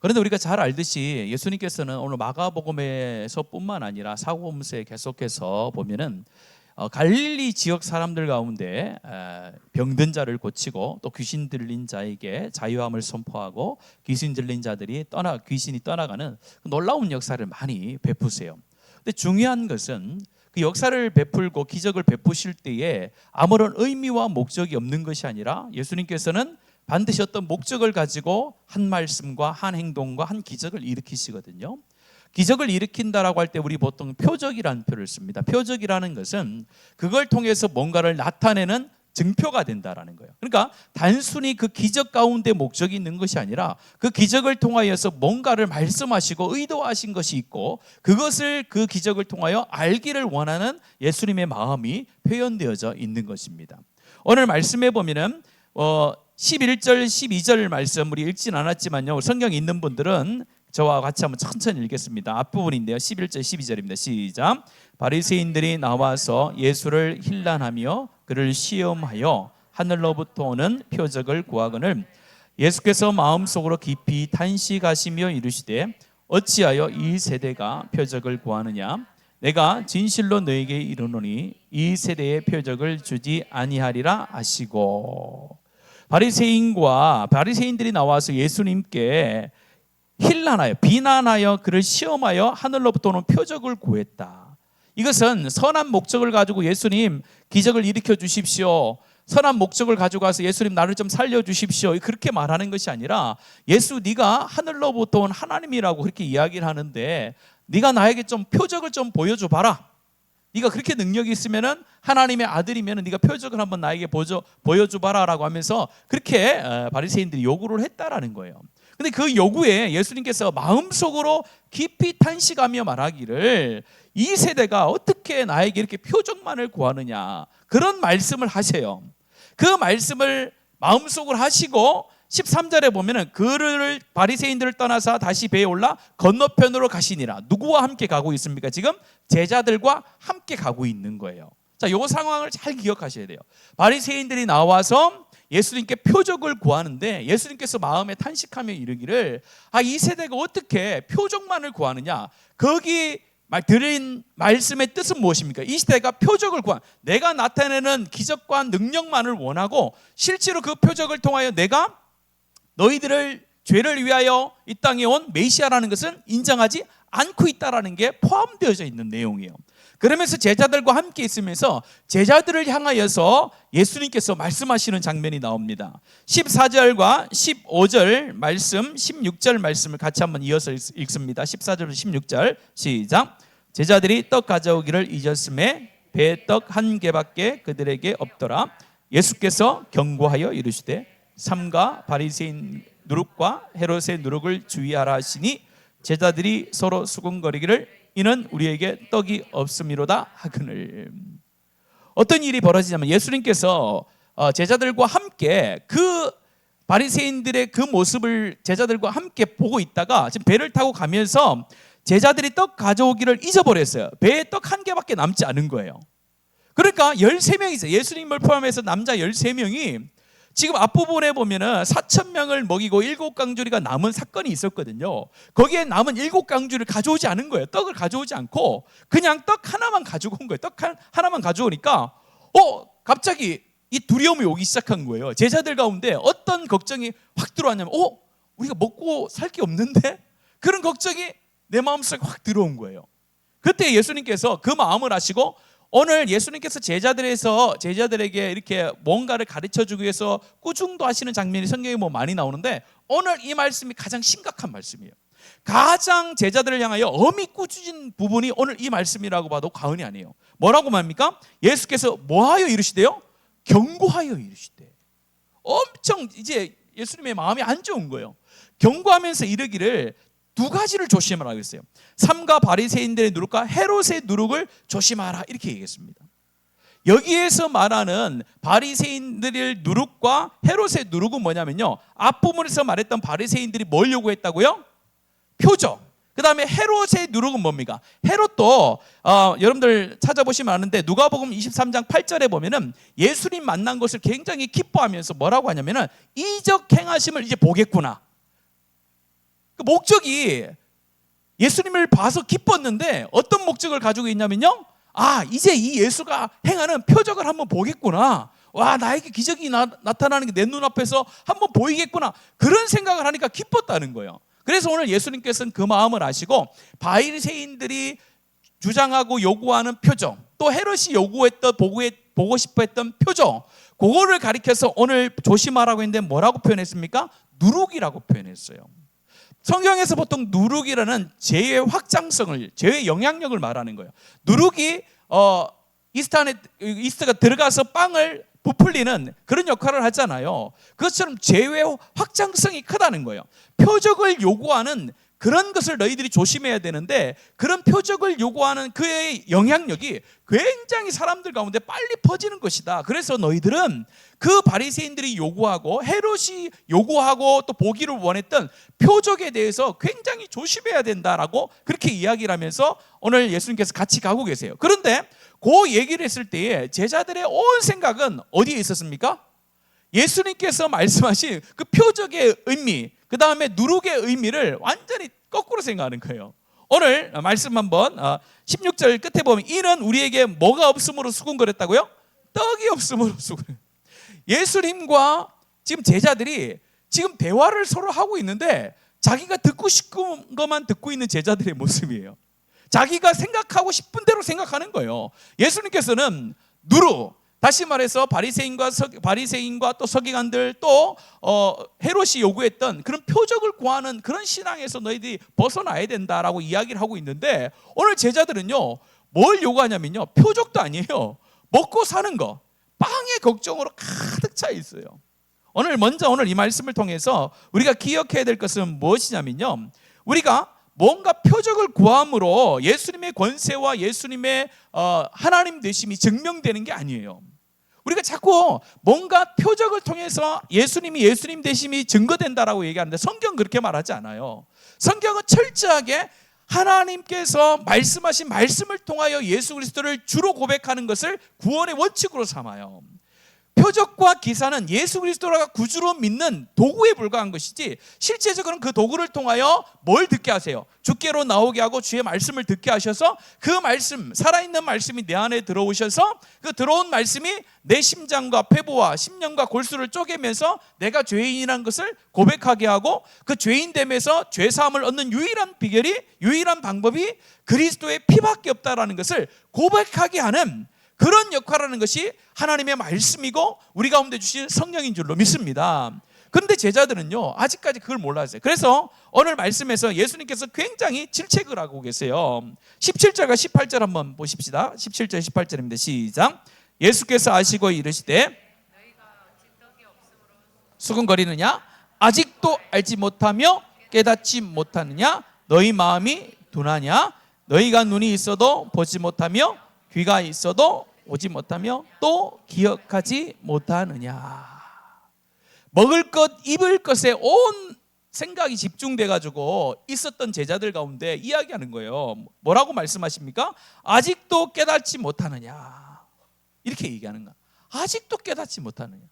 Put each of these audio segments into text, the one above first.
그런데 우리가 잘 알듯이 예수님께서는 오늘 마가복음에서뿐만 아니라 사복음서에 계속해서 보면은 갈릴리 지역 사람들 가운데 병든 자를 고치고 또 귀신 들린 자에게 자유함을 선포하고 귀신 들린 자들이 귀신이 떠나가는 놀라운 역사를 많이 베푸세요. 근데 중요한 것은 그 역사를 베풀고 기적을 베푸실 때에 아무런 의미와 목적이 없는 것이 아니라 예수님께서는 반드시 어떤 목적을 가지고 한 말씀과 한 행동과 한 기적을 일으키시거든요. 기적을 일으킨다라고 할 때 우리 보통 표적이라는 표를 씁니다. 표적이라는 것은 그걸 통해서 뭔가를 나타내는 증표가 된다라는 거예요. 그러니까 단순히 그 기적 가운데 목적이 있는 것이 아니라 그 기적을 통하여서 뭔가를 말씀하시고 의도하신 것이 있고 그것을 그 기적을 통하여 알기를 원하는 예수님의 마음이 표현되어져 있는 것입니다. 오늘 말씀해 보면은 11절 12절 말씀 우리 읽진 않았지만요, 성경 있는 분들은 저와 같이 한번 천천히 읽겠습니다. 앞부분인데요, 11절 12절입니다. 시작. 바리새인들이 나와서 예수를 힐난하며 그를 시험하여 하늘로부터 오는 표적을 구하거늘 예수께서 마음속으로 깊이 탄식하시며 이르시되 어찌하여 이 세대가 표적을 구하느냐. 내가 진실로 너에게 이르노니 이 세대에 표적을 주지 아니하리라 하시고. 바리새인들이 나와서 예수님께 힐난하여 비난하여 그를 시험하여 하늘로부터 오는 표적을 구했다. 이것은 선한 목적을 가지고 예수님 기적을 일으켜 주십시오, 선한 목적을 가지고 와서 예수님 나를 좀 살려주십시오, 그렇게 말하는 것이 아니라 예수 네가 하늘로부터 온 하나님이라고 그렇게 이야기를 하는데 네가 나에게 좀 표적을 좀 보여줘 봐라. 네가 그렇게 능력이 있으면은 하나님의 아들이면은 네가 표적을 한번 나에게 보여줘 봐라라고 하면서 그렇게 바리새인들이 요구를 했다라는 거예요. 근데 그 요구에 예수님께서 마음속으로 깊이 탄식하며 말하기를 이 세대가 어떻게 나에게 이렇게 표적만을 구하느냐, 그런 말씀을 하세요. 그 말씀을 마음속으로 하시고 13절에 보면은 그를 바리새인들을 떠나서 다시 배에 올라 건너편으로 가시니라. 누구와 함께 가고 있습니까? 지금 제자들과 함께 가고 있는 거예요. 자, 이 상황을 잘 기억하셔야 돼요. 바리새인들이 나와서 예수님께 표적을 구하는데 예수님께서 마음에 탄식하며 이르기를 이 세대가 어떻게 표적만을 구하느냐. 거기 드린 말씀의 뜻은 무엇입니까? 이 시대가 표적을 내가 나타내는 기적과 능력만을 원하고 실제로 그 표적을 통하여 내가 너희들을 죄를 위하여 이 땅에 온 메시아라는 것은 인정하지 않고 있다라는 게 포함되어져 있는 내용이에요. 그러면서 제자들과 함께 있으면서 제자들을 향하여서 예수님께서 말씀하시는 장면이 나옵니다. 14절과 15절 말씀, 16절 말씀을 같이 한번 이어서 읽습니다. 14절부터 16절 시작. 제자들이 떡 가져오기를 잊었음에 배에 떡 한 개밖에 그들에게 없더라. 예수께서 경고하여 이르시되 삼가 바리새인 누룩과 헤롯의 누룩을 주의하라 하시니 제자들이 서로 수군거리기를 이는 우리에게 떡이 없음이로다 하거늘. 어떤 일이 벌어지냐면 예수님께서 제자들과 함께 그 바리새인들의 그 모습을 제자들과 함께 보고 있다가 지금 배를 타고 가면서 제자들이 떡 가져오기를 잊어버렸어요. 배에 떡 한 개밖에 남지 않은 거예요. 그러니까 13명이죠. 예수님을 포함해서 남자 13명이 지금 앞부분에 보면은 4,000명을 먹이고 7강주리가 남은 사건이 있었거든요. 거기에 남은 7강주리를 가져오지 않은 거예요. 떡을 가져오지 않고 그냥 떡 하나만 가지고 온 거예요. 떡 하나만 가져오니까 갑자기 이 두려움이 오기 시작한 거예요. 제자들 가운데 어떤 걱정이 확 들어왔냐면 우리가 먹고 살 게 없는데? 그런 걱정이 내 마음속에 확 들어온 거예요. 그때 예수님께서 그 마음을 아시고 오늘 예수님께서 제자들에게 이렇게 뭔가를 가르쳐주기 위해서 꾸중도 하시는 장면이 성경에 많이 나오는데 오늘 이 말씀이 가장 심각한 말씀이에요. 가장 제자들을 향하여 엄히 꾸짖은 부분이 오늘 이 말씀이라고 봐도 과언이 아니에요. 뭐라고 말합니까? 예수께서 뭐하여 이르시대요? 경고하여 이르시대. 엄청 이제 예수님의 마음이 안 좋은 거예요. 경고하면서 이르기를 두 가지를 조심하라고 했어요. 삼가 바리새인들의 누룩과 헤롯의 누룩을 조심하라 이렇게 얘기했습니다. 여기에서 말하는 바리새인들의 누룩과 헤롯의 누룩은 뭐냐면요, 앞부분에서 말했던 바리새인들이 뭘 요구했다고요? 표적. 그 다음에 헤롯의 누룩은 뭡니까? 헤롯도 여러분들 찾아보시면 아는데 누가복음 23장 8절에 보면은 예수님 만난 것을 굉장히 기뻐하면서 뭐라고 하냐면은 이적 행하심을 이제 보겠구나. 그 목적이 예수님을 봐서 기뻤는데 어떤 목적을 가지고 있냐면요, 이제 이 예수가 행하는 표적을 한번 보겠구나, 나에게 기적이 나타나는 게 내 눈앞에서 한번 보이겠구나, 그런 생각을 하니까 기뻤다는 거예요. 그래서 오늘 예수님께서는 그 마음을 아시고 바리새인들이 주장하고 요구하는 표적, 또 헤롯이 요구했던 보고 싶어 했던 표적, 그거를 가리켜서 오늘 조심하라고 했는데 뭐라고 표현했습니까? 누룩이라고 표현했어요. 성경에서 보통 누룩이라는 죄의 확장성을, 죄의 영향력을 말하는 거예요. 누룩이 이스트가 들어가서 빵을 부풀리는 그런 역할을 하잖아요. 그것처럼 죄의 확장성이 크다는 거예요. 표적을 요구하는 그런 것을 너희들이 조심해야 되는데, 그런 표적을 요구하는 그의 영향력이 굉장히 사람들 가운데 빨리 퍼지는 것이다. 그래서 너희들은 그 바리새인들이 요구하고 헤롯이 요구하고 또 보기를 원했던 표적에 대해서 굉장히 조심해야 된다라고 그렇게 이야기를 하면서 오늘 예수님께서 같이 가고 계세요. 그런데 그 얘기를 했을 때에 제자들의 온 생각은 어디에 있었습니까? 예수님께서 말씀하신 그 표적의 의미, 그 다음에 누룩의 의미를 완전히 거꾸로 생각하는 거예요. 오늘 말씀 한번 16절 끝에 보면, 이는 우리에게 뭐가 없으므로 수군거렸다고요? 떡이 없으므로 수군. 예수님과 지금 제자들이 지금 대화를 서로 하고 있는데 자기가 듣고 싶은 것만 듣고 있는 제자들의 모습이에요. 자기가 생각하고 싶은 대로 생각하는 거예요. 예수님께서는 누룩, 다시 말해서 바리새인과 또 서기관들, 또 헤롯이 요구했던 그런 표적을 구하는 그런 신앙에서 너희들이 벗어나야 된다라고 이야기를 하고 있는데, 오늘 제자들은요 뭘 요구하냐면요, 표적도 아니에요. 먹고 사는 거, 빵의 걱정으로 가득 차 있어요. 오늘 이 말씀을 통해서 우리가 기억해야 될 것은 무엇이냐면요, 우리가 뭔가 표적을 구함으로 예수님의 권세와 예수님의 하나님 되심이 증명되는 게 아니에요. 우리가 자꾸 뭔가 표적을 통해서 예수님이 예수님 되심이 증거된다라고 얘기하는데 성경은 그렇게 말하지 않아요. 성경은 철저하게 하나님께서 말씀하신 말씀을 통하여 예수 그리스도를 주로 고백하는 것을 구원의 원칙으로 삼아요. 표적과 기사는 예수 그리스도가 구주로 믿는 도구에 불과한 것이지, 실제적으로는 그 도구를 통하여 뭘 듣게 하세요? 주께로 나오게 하고 주의 말씀을 듣게 하셔서 그 말씀, 살아있는 말씀이 내 안에 들어오셔서 그 들어온 말씀이 내 심장과 폐부와 심령과 골수를 쪼개면서 내가 죄인이라는 것을 고백하게 하고, 그 죄인됨에서 죄사함을 얻는 유일한 방법이 그리스도의 피밖에 없다라는 것을 고백하게 하는 그런 역할을 하는 것이 하나님의 말씀이고 우리 가운데 주신 성령인 줄로 믿습니다. 그런데 제자들은요 아직까지 그걸 몰랐어요. 그래서 오늘 말씀에서 예수님께서 굉장히 질책을 하고 계세요. 17절과 18절 한번 보십시다. 17절 18절입니다. 시작. 예수께서 아시고 이르시되 수군거리느냐? 아직도 알지 못하며 깨닫지 못하느냐? 너희 마음이 둔하냐? 너희가 눈이 있어도 보지 못하며 귀가 있어도 오지 못하며 또 기억하지 못하느냐. 먹을 것 입을 것에 온 생각이 집중돼 가지고 있었던 제자들 가운데 이야기하는 거예요. 뭐라고 말씀하십니까? 아직도 깨닫지 못하느냐, 이렇게 얘기하는 거야. 아직도 깨닫지 못하느냐.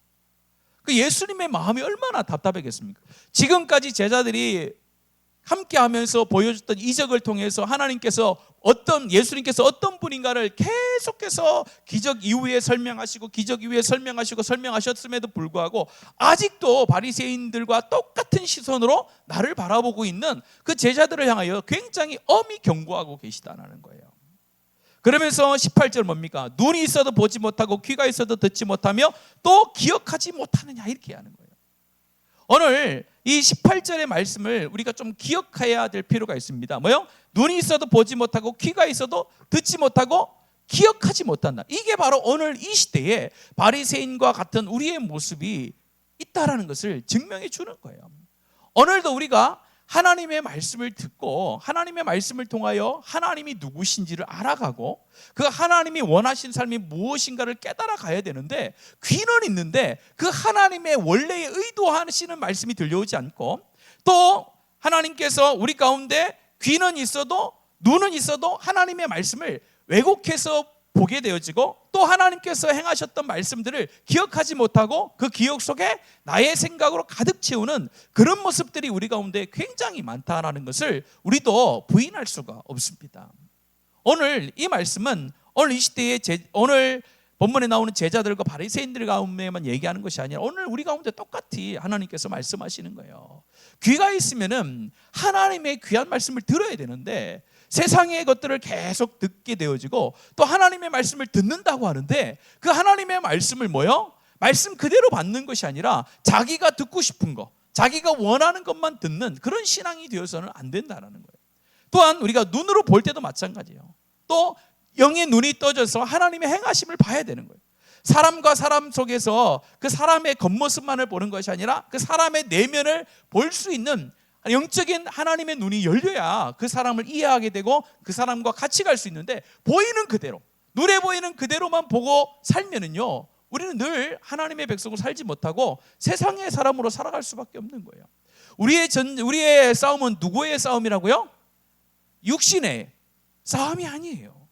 그 예수님의 마음이 얼마나 답답했겠습니까? 지금까지 제자들이 함께 하면서 보여줬던 이적을 통해서 예수님께서 어떤 분인가를 계속해서 기적 이후에 설명하시고 설명하셨음에도 불구하고 아직도 바리새인들과 똑같은 시선으로 나를 바라보고 있는 그 제자들을 향하여 굉장히 엄히 경고하고 계시다는 거예요. 그러면서 18절 뭡니까? 눈이 있어도 보지 못하고 귀가 있어도 듣지 못하며 또 기억하지 못하느냐, 이렇게 하는 거예요. 오늘 이 18절의 말씀을 우리가 좀 기억해야 될 필요가 있습니다. 뭐요? 눈이 있어도 보지 못하고 귀가 있어도 듣지 못하고 기억하지 못한다. 이게 바로 오늘 이 시대에 바리새인과 같은 우리의 모습이 있다라는 것을 증명해 주는 거예요. 오늘도 우리가 하나님의 말씀을 듣고 하나님의 말씀을 통하여 하나님이 누구신지를 알아가고 그 하나님이 원하신 삶이 무엇인가를 깨달아 가야 되는데, 귀는 있는데 그 하나님의 원래의 의도하시는 말씀이 들려오지 않고, 또 하나님께서 우리 가운데 귀는 있어도 눈은 있어도 하나님의 말씀을 왜곡해서 보게 되어지고 또 하나님께서 행하셨던 말씀들을 기억하지 못하고 그 기억 속에 나의 생각으로 가득 채우는 그런 모습들이 우리 가운데 굉장히 많다라는 것을 우리도 부인할 수가 없습니다. 오늘 이 말씀은 오늘 이 시대에 오늘 본문에 나오는 제자들과 바리새인들 가운데만 얘기하는 것이 아니라 오늘 우리 가운데 똑같이 하나님께서 말씀하시는 거예요. 귀가 있으면은 하나님의 귀한 말씀을 들어야 되는데 세상의 것들을 계속 듣게 되어지고 또 하나님의 말씀을 듣는다고 하는데 그 하나님의 말씀을 뭐요? 말씀 그대로 받는 것이 아니라 자기가 듣고 싶은 거, 자기가 원하는 것만 듣는 그런 신앙이 되어서는 안 된다는 거예요. 또한 우리가 눈으로 볼 때도 마찬가지예요. 또 영의 눈이 떠져서 하나님의 행하심을 봐야 되는 거예요. 사람과 사람 속에서 그 사람의 겉모습만을 보는 것이 아니라 그 사람의 내면을 볼 수 있는 영적인 하나님의 눈이 열려야 그 사람을 이해하게 되고 그 사람과 같이 갈 수 있는데 보이는 그대로, 눈에 보이는 그대로만 보고 살면은요 우리는 늘 하나님의 백성으로 살지 못하고 세상의 사람으로 살아갈 수밖에 없는 거예요. 우리의 싸움은 누구의 싸움이라고요? 육신의 싸움이 아니에요.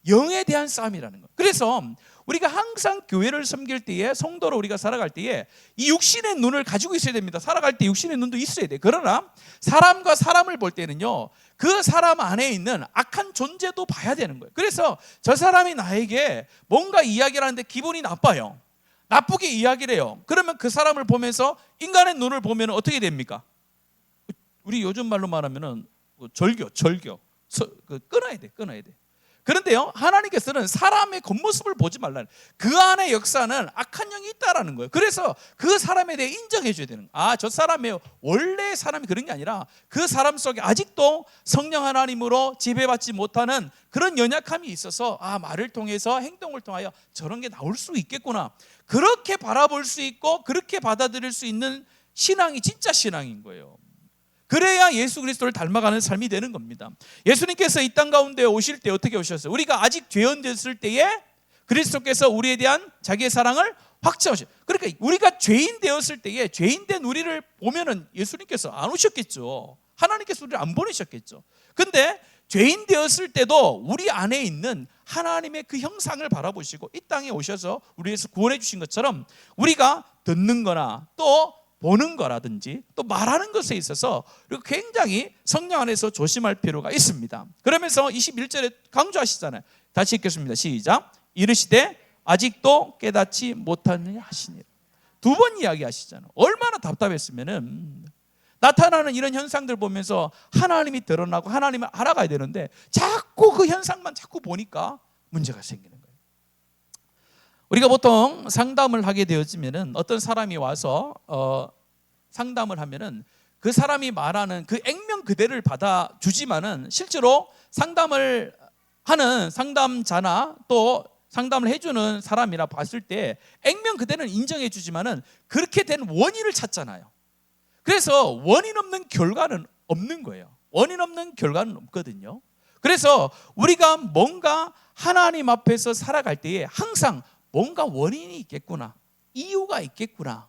영에 대한 싸움이라는 거예요. 그래서 우리가 항상 교회를 섬길 때에 성도로 우리가 살아갈 때에 이 육신의 눈을 가지고 있어야 됩니다. 살아갈 때 육신의 눈도 있어야 돼요. 그러나 사람과 사람을 볼 때는요 그 사람 안에 있는 악한 존재도 봐야 되는 거예요. 그래서 저 사람이 나에게 뭔가 이야기를 하는데 기분이 나빠요. 나쁘게 이야기를 해요. 그러면 그 사람을 보면서 인간의 눈을 보면 어떻게 됩니까? 우리 요즘 말로 말하면 절교 끊어야 돼. 그런데요 하나님께서는 사람의 겉모습을 보지 말라는, 그 안에 역사는 악한 영이 있다라는 거예요. 그래서 그 사람에 대해 인정해 줘야 되는 거예요. 저 사람의 원래 사람이 그런 게 아니라 그 사람 속에 아직도 성령 하나님으로 지배받지 못하는 그런 연약함이 있어서 말을 통해서 행동을 통하여 저런 게 나올 수 있겠구나, 그렇게 바라볼 수 있고 그렇게 받아들일 수 있는 신앙이 진짜 신앙인 거예요. 그래야 예수 그리스도를 닮아가는 삶이 되는 겁니다. 예수님께서 이 땅 가운데 오실 때 어떻게 오셨어요? 우리가 아직 죄인 됐을 때에 그리스도께서 우리에 대한 자기의 사랑을 확증하셨어요. 그러니까 우리가 죄인 되었을 때에 죄인 된 우리를 보면은 예수님께서 안 오셨겠죠. 하나님께서 우리를 안 보내셨겠죠. 근데 죄인 되었을 때도 우리 안에 있는 하나님의 그 형상을 바라보시고 이 땅에 오셔서 우리에서 구원해 주신 것처럼 우리가 듣는 거나 또 보는 거라든지 또 말하는 것에 있어서 굉장히 성령 안에서 조심할 필요가 있습니다. 그러면서 21절에 강조하시잖아요. 다시 읽겠습니다. 시작. 이르시되 아직도 깨닫지 못하느냐 하시니라. 두 번 이야기하시잖아요. 얼마나 답답했으면은 나타나는 이런 현상들 보면서 하나님이 드러나고 하나님을 알아가야 되는데 자꾸 그 현상만 자꾸 보니까 문제가 생기는 거예요. 우리가 보통 상담을 하게 되어지면은 어떤 사람이 와서 상담을 하면은 그 사람이 말하는 그 액면 그대로를 받아주지만은 실제로 상담을 하는 상담자나 또 상담을 해주는 사람이라 봤을 때 액면 그대로는 인정해주지만은 그렇게 된 원인을 찾잖아요. 그래서 원인 없는 결과는 없는 거예요. 원인 없는 결과는 없거든요. 그래서 우리가 뭔가 하나님 앞에서 살아갈 때에 항상 뭔가 원인이 있겠구나, 이유가 있겠구나,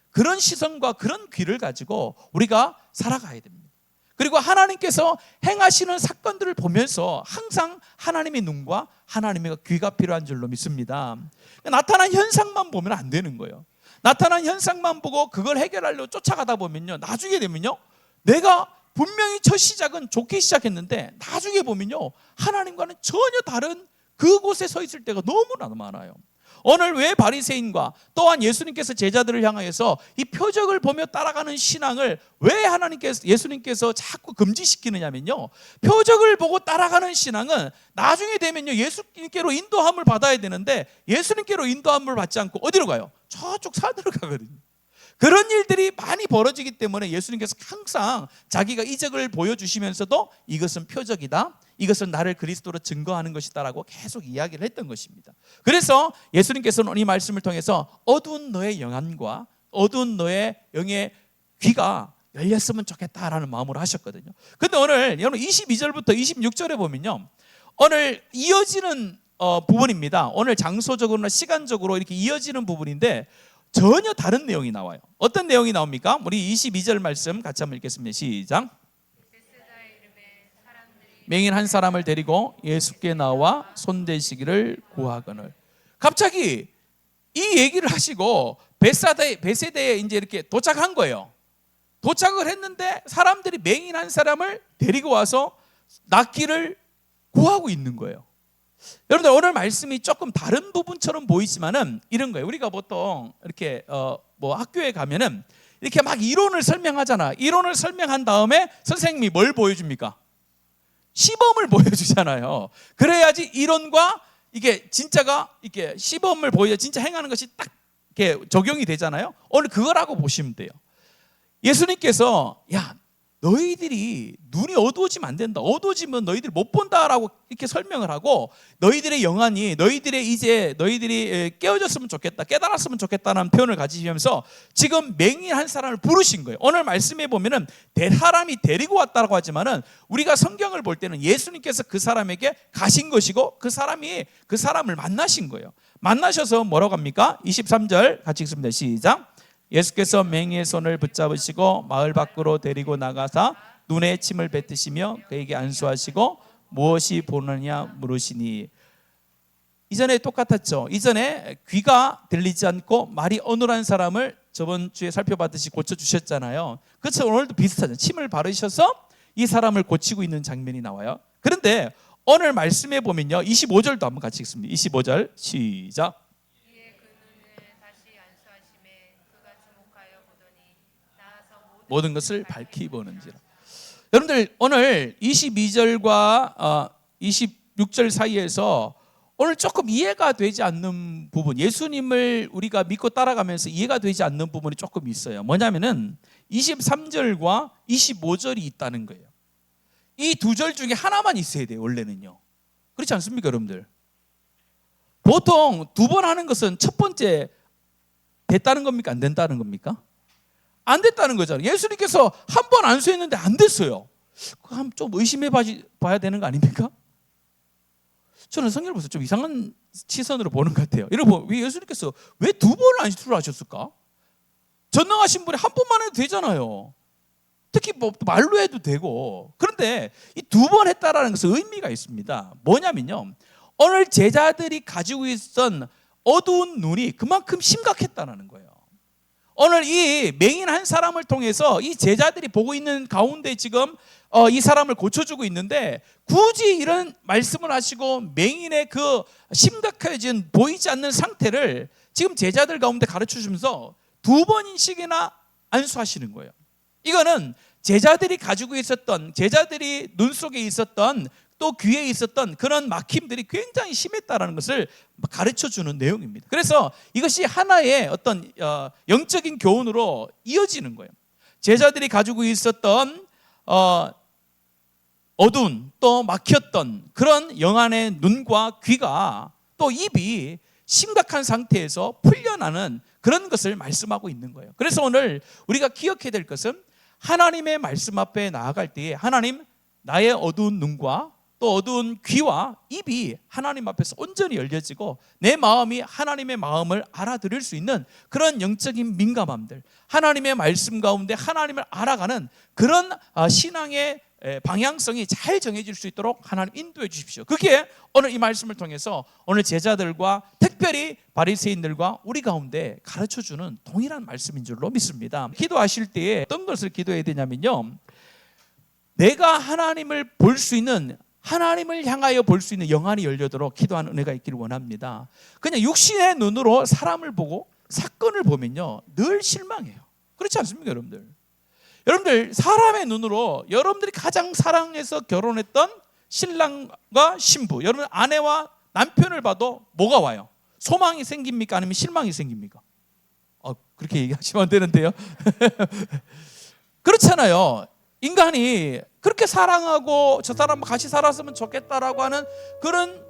그런 시선과 그런 귀를 가지고 우리가 살아가야 됩니다. 그리고 하나님께서 행하시는 사건들을 보면서 항상 하나님의 눈과 하나님의 귀가 필요한 줄로 믿습니다. 나타난 현상만 보면 안 되는 거예요. 나타난 현상만 보고 그걸 해결하려고 쫓아가다 보면요 나중에 되면요 내가 분명히 첫 시작은 좋게 시작했는데 나중에 보면요 하나님과는 전혀 다른 그곳에 서 있을 때가 너무나 많아요. 오늘 왜 바리새인과 또한 예수님께서 제자들을 향하여서 이 표적을 보며 따라가는 신앙을 왜 예수님께서 자꾸 금지시키느냐면요 표적을 보고 따라가는 신앙은 나중에 되면요 예수님께로 인도함을 받아야 되는데 예수님께로 인도함을 받지 않고 어디로 가요? 저쪽 산으로 가거든요. 그런 일들이 많이 벌어지기 때문에 예수님께서 항상 자기가 이적을 보여주시면서도 이것은 표적이다, 이것은 나를 그리스도로 증거하는 것이다라고 계속 이야기를 했던 것입니다. 그래서 예수님께서는 이 말씀을 통해서 어두운 너의 영안과 어두운 너의 영의 귀가 열렸으면 좋겠다라는 마음으로 하셨거든요. 근데 오늘 여러분 22절부터 26절에 보면요 오늘 이어지는 부분입니다. 오늘 장소적으로나 시간적으로 이렇게 이어지는 부분인데 전혀 다른 내용이 나와요. 어떤 내용이 나옵니까? 우리 22절 말씀 같이 한번 읽겠습니다. 시작. 베세다 이름에 사람들이 맹인 한 사람을 데리고 예수께 나와 손대시기를 구하거늘. 갑자기 이 얘기를 하시고 베세다에 이제 이렇게 도착한 거예요. 도착을 했는데 사람들이 맹인 한 사람을 데리고 와서 낫기를 구하고 있는 거예요. 여러분들 오늘 말씀이 조금 다른 부분처럼 보이지만은 이런 거예요. 우리가 보통 이렇게 뭐 학교에 가면은 이렇게 막 이론을 설명하잖아. 이론을 설명한 다음에 선생님이 뭘 보여줍니까? 시범을 보여주잖아요. 그래야지 이론과 이게 진짜가 이렇게 시범을 보여 진짜 행하는 것이 딱 이렇게 적용이 되잖아요. 오늘 그거라고 보시면 돼요. 예수님께서 야 너희들이 눈이 어두워지면 안 된다. 어두워지면 너희들 못 본다라고 이렇게 설명을 하고 너희들의 영안이 너희들이 깨어졌으면 좋겠다. 깨달았으면 좋겠다는 표현을 가지시면서 지금 맹인 한 사람을 부르신 거예요. 오늘 말씀에 보면은 사람이 데리고 왔다고 하지만은 우리가 성경을 볼 때는 예수님께서 그 사람에게 가신 것이고 그 사람이 그 사람을 만나신 거예요. 만나셔서 뭐라고 합니까? 23절 같이 읽습니다. 시작. 예수께서 맹인의 손을 붙잡으시고 마을 밖으로 데리고 나가사 눈에 침을 뱉으시며 그에게 안수하시고 무엇이 보느냐 물으시니. 이전에 똑같았죠. 이전에 귀가 들리지 않고 말이 어눌한 사람을 저번 주에 살펴봤듯이 고쳐주셨잖아요. 그렇죠. 오늘도 비슷하죠. 침을 바르셔서 이 사람을 고치고 있는 장면이 나와요. 그런데 오늘 말씀에 보면요 25절도 한번 같이 읽습니다. 25절 시작. 모든 것을 밝히 보는지라. 여러분들 오늘 22절과 26절 사이에서 오늘 조금 이해가 되지 않는 부분, 예수님을 우리가 믿고 따라가면서 이해가 되지 않는 부분이 조금 있어요. 뭐냐면은 23절과 25절이 있다는 거예요. 이 두 절 중에 하나만 있어야 돼요. 원래는요. 그렇지 않습니까 여러분들? 보통 두 번 하는 것은 첫 번째 됐다는 겁니까? 안 된다는 겁니까? 안 됐다는 거잖아요. 예수님께서 한 번 안수했는데 안 됐어요. 그럼 좀 의심해 봐야 되는 거 아닙니까? 저는 성경을 보면서 좀 이상한 시선으로 보는 것 같아요. 여러분, 왜 예수님께서 왜 두 번을 안수를 하셨을까? 전능하신 분이 한 번만 해도 되잖아요. 특히 뭐 말로 해도 되고. 그런데 이 두 번 했다라는 것은 의미가 있습니다. 뭐냐면요, 오늘 제자들이 가지고 있었던 어두운 눈이 그만큼 심각했다는 거예요. 오늘 이 맹인 한 사람을 통해서 이 제자들이 보고 있는 가운데 지금 이 사람을 고쳐주고 있는데 굳이 이런 말씀을 하시고 맹인의 그 심각해진 보이지 않는 상태를 지금 제자들 가운데 가르쳐주면서 두 번씩이나 안수하시는 거예요. 이거는 제자들이 가지고 있었던, 제자들이 눈 속에 있었던 또 귀에 있었던 그런 막힘들이 굉장히 심했다는 것을 가르쳐주는 내용입니다. 그래서 이것이 하나의 어떤 영적인 교훈으로 이어지는 거예요. 제자들이 가지고 있었던 어두운 또 막혔던 그런 영안의 눈과 귀가 또 입이 심각한 상태에서 풀려나는 그런 것을 말씀하고 있는 거예요. 그래서 오늘 우리가 기억해야 될 것은 하나님의 말씀 앞에 나아갈 때에 하나님 나의 어두운 눈과 또 어두운 귀와 입이 하나님 앞에서 온전히 열려지고 내 마음이 하나님의 마음을 알아들을 수 있는 그런 영적인 민감함들, 하나님의 말씀 가운데 하나님을 알아가는 그런 신앙의 방향성이 잘 정해질 수 있도록 하나님 인도해 주십시오. 그게 오늘 이 말씀을 통해서 오늘 제자들과 특별히 바리새인들과 우리 가운데 가르쳐주는 동일한 말씀인 줄로 믿습니다. 기도하실 때에 어떤 것을 기도해야 되냐면요, 내가 하나님을 볼 수 있는, 하나님을 향하여 볼 수 있는 영안이 열려도록 기도하는 은혜가 있기를 원합니다. 그냥 육신의 눈으로 사람을 보고 사건을 보면요 늘 실망해요. 그렇지 않습니까 여러분들? 여러분들 사람의 눈으로 여러분들이 가장 사랑해서 결혼했던 신랑과 신부, 여러분 아내와 남편을 봐도 뭐가 와요? 소망이 생깁니까? 아니면 실망이 생깁니까? 그렇게 얘기하시면 안 되는데요. 그렇잖아요. 인간이 그렇게 사랑하고 저 사람과 같이 살았으면 좋겠다라고 하는 그런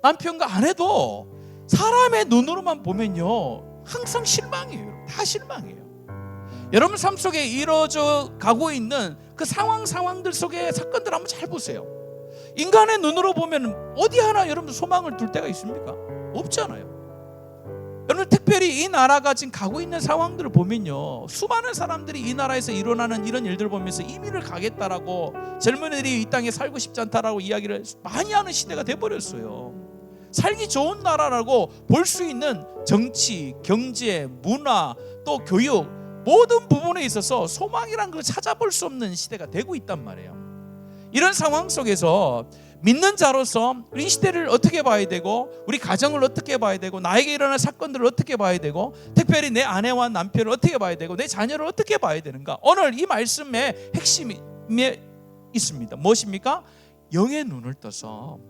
남편과 아내도 사람의 눈으로만 보면요 항상 실망이에요. 다 실망이에요. 여러분 삶 속에 이루어져 가고 있는 그 상황들 속의 사건들 한번 잘 보세요. 인간의 눈으로 보면 어디 하나 여러분 소망을 둘 때가 있습니까? 없잖아요. 여러분, 특별히 이 나라가 지금 가고 있는 상황들을 보면요, 수많은 사람들이 이 나라에서 일어나는 이런 일들을 보면서 이민을 가겠다라고, 젊은이들이 이 땅에 살고 싶지 않다라고 이야기를 많이 하는 시대가 돼버렸어요. 살기 좋은 나라라고 볼 수 있는 정치, 경제, 문화, 또 교육, 모든 부분에 있어서 소망이란 걸 찾아볼 수 없는 시대가 되고 있단 말이에요. 이런 상황 속에서 믿는 자로서 우리 시대를 어떻게 봐야 되고, 우리 가정을 어떻게 봐야 되고, 나에게 일어날 사건들을 어떻게 봐야 되고, 특별히 내 아내와 남편을 어떻게 봐야 되고, 내 자녀를 어떻게 봐야 되는가, 오늘 이 말씀의 핵심이 있습니다. 무엇입니까? 영의 눈을 떠서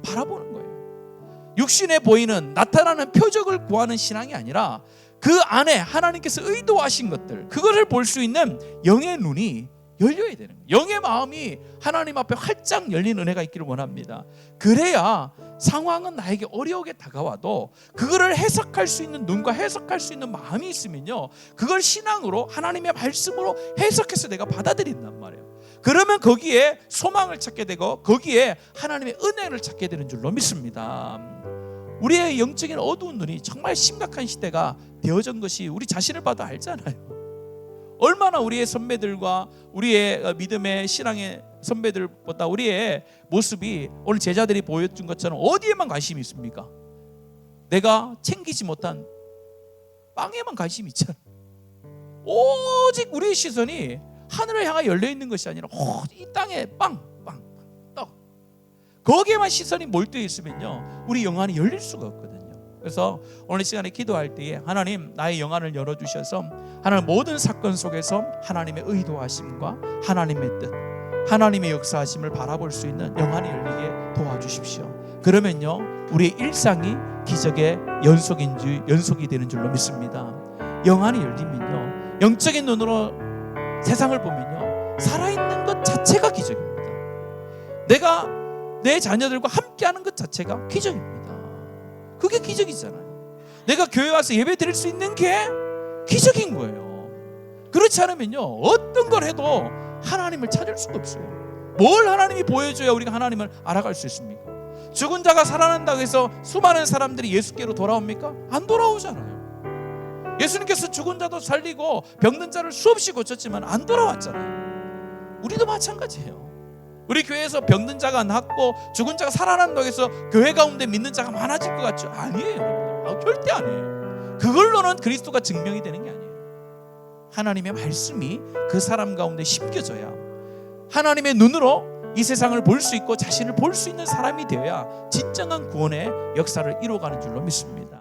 바라보는 거예요. 육신에 보이는 나타나는 표적을 구하는 신앙이 아니라 그 안에 하나님께서 의도하신 것들, 그것을 볼 수 있는 영의 눈이 열려야 되는 거예요. 영의 마음이 하나님 앞에 활짝 열린 은혜가 있기를 원합니다. 그래야 상황은 나에게 어려우게 다가와도 그거를 해석할 수 있는 눈과 해석할 수 있는 마음이 있으면요, 그걸 신앙으로, 하나님의 말씀으로 해석해서 내가 받아들인단 말이에요. 그러면 거기에 소망을 찾게 되고 거기에 하나님의 은혜를 찾게 되는 줄로 믿습니다. 우리의 영적인 어두운 눈이 정말 심각한 시대가 되어진 것이 우리 자신을 봐도 알잖아요. 얼마나 우리의 선배들과 우리의 믿음의 신앙의 선배들보다 우리의 모습이 오늘 제자들이 보여준 것처럼 어디에만 관심이 있습니까? 내가 챙기지 못한 빵에만 관심이 있잖아. 오직 우리의 시선이 하늘을 향해 열려 있는 것이 아니라 이 땅에 빵, 떡, 거기에만 시선이 몰두해 있으면요, 우리 영안이 열릴 수가 없거든요. 그래서 오늘 시간에 기도할 때에 하나님, 나의 영안을 열어주셔서 하나님 모든 사건 속에서 하나님의 의도하심과 하나님의 뜻, 하나님의 역사하심을 바라볼 수 있는 영안이 열리게 도와주십시오. 그러면요, 우리의 일상이 기적의 연속이 되는 줄로 믿습니다. 영안이 열리면요, 영적인 눈으로 세상을 보면요, 살아있는 것 자체가 기적입니다. 내가 내 자녀들과 함께하는 것 자체가 기적입니다. 그게 기적이잖아요. 내가 교회 와서 예배 드릴 수 있는 게 기적인 거예요. 그렇지 않으면요, 어떤 걸 해도 하나님을 찾을 수가 없어요. 뭘 하나님이 보여줘야 우리가 하나님을 알아갈 수 있습니까? 죽은 자가 살아난다고 해서 수많은 사람들이 예수께로 돌아옵니까? 안 돌아오잖아요. 예수님께서 죽은 자도 살리고 병든 자를 수없이 고쳤지만 안 돌아왔잖아요. 우리도 마찬가지예요. 우리 교회에서 병든 자가 낫고 죽은 자가 살아난다고 해서 교회 가운데 믿는 자가 많아질 것 같죠? 아니에요. 절대 아니에요. 그걸로는 그리스도가 증명이 되는 게 아니에요. 하나님의 말씀이 그 사람 가운데 심겨져야 하나님의 눈으로 이 세상을 볼 수 있고 자신을 볼 수 있는 사람이 되어야 진정한 구원의 역사를 이루어가는 줄로 믿습니다.